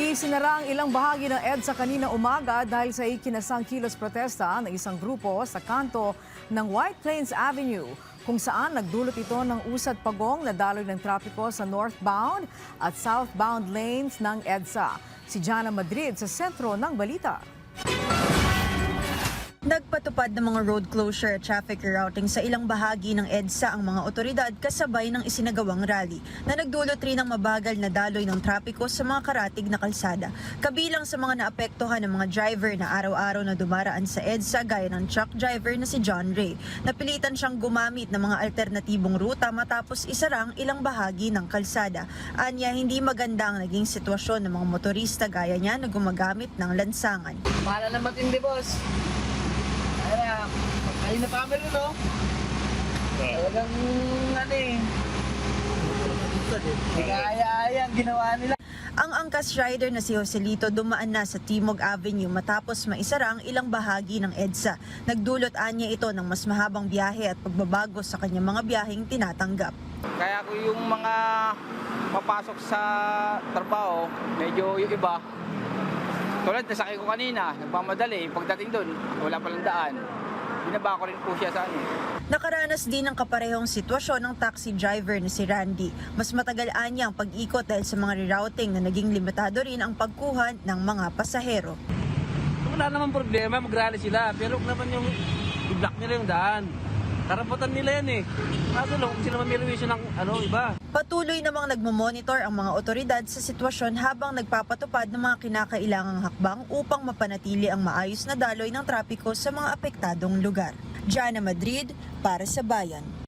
Isinara ang ilang bahagi ng EDSA kanina umaga dahil sa ikinasang kilos protesta ng isang grupo sa kanto ng White Plains Avenue, kung saan nagdulot ito ng usad pagong na daloy ng trapiko sa northbound at southbound lanes ng EDSA. Si Jana Madrid sa sentro ng balita. Nagpatupad ng mga road closure at traffic rerouting sa ilang bahagi ng EDSA ang mga otoridad kasabay ng isinagawang rally na nagdulot rin ng mabagal na daloy ng trapiko sa mga karatig na kalsada. Kabilang sa mga naapektuhan ng mga driver na araw-araw na dumaraan sa EDSA gaya ng truck driver na si John Ray. Napilitan siyang gumamit ng mga alternatibong ruta matapos isarang ilang bahagi ng kalsada. Anya, hindi maganda ang naging sitwasyon ng mga motorista gaya niya na gumagamit ng lansangan. Mahal na matindi, boss. Ayun na family, no? Talagang kaya ginawa nila. Ang angkas rider na si Joselito dumaan na sa Timog Avenue matapos maisara ang ilang bahagi ng EDSA. Nagdulot anya ito ng mas mahabang biyahe at pagbabago sa kanyang mga biyaheng tinatanggap. Kaya ko yung mga papasok sa trabaho, medyo yung iba. Tulad nasakay ko kanina, nagmamadali. Pagdating doon, wala palang daan. Binaba ko rin po siya sa ano. Nakaranas din ng kaparehong sitwasyon ng taxi driver na si Randy. Mas matagal anya ang pag-ikot dahil sa mga rerouting na naging limitado rin ang pagkuha ng mga pasahero. Wala naman problema, mag-rally sila. Pero naman yung i-block nila yung daan. Karapatan nila yan eh. Kaso lang kung sila mamiliwisyon ng iba. Patuloy namang nagmamonitor ang mga otoridad sa sitwasyon habang nagpapatupad ng mga kinakailangang hakbang upang mapanatili ang maayos na daloy ng trapiko sa mga apektadong lugar. Jana Madrid para sa Bayan.